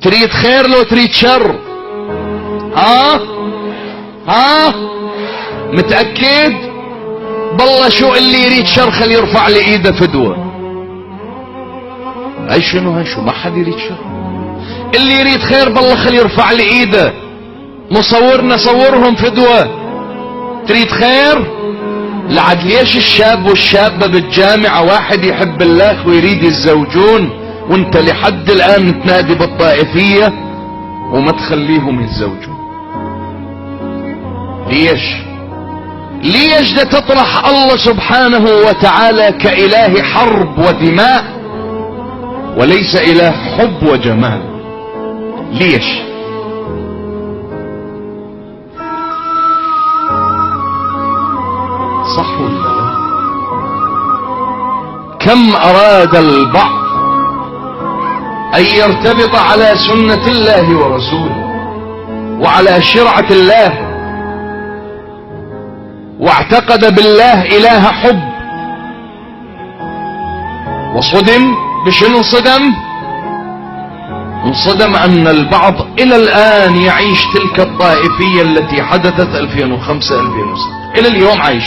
تريد خير لو تريد شر؟ متأكد؟ بالله شو اللي يريد شر خلي يرفع لي ايده فدوة. هاي شنو هاي شو؟ ما حد يريد شر. اللي يريد خير بالله خلي يرفع لي ايده. مصورنا صورهم فدوة. تريد خير؟ لعد ليش الشاب والشابة بالجامعة واحد يحب الله ويريد يتزوجون وانت لحد الان تنادي بالطائفية وما تخليهم يتزوجون؟ ليش ده تطرح الله سبحانه وتعالى كإله حرب ودماء وليس إله حب وجمال؟ ليش؟ صح ولا لا؟ كم أراد البعض أن يرتبط على سنة الله ورسوله وعلى شرعة الله واعتقد بالله إله حب، وصدم. بشنو انصدم؟ انصدم أن البعض إلى الآن يعيش تلك الطائفية التي حدثت 2005 2006 إلى اليوم عايش.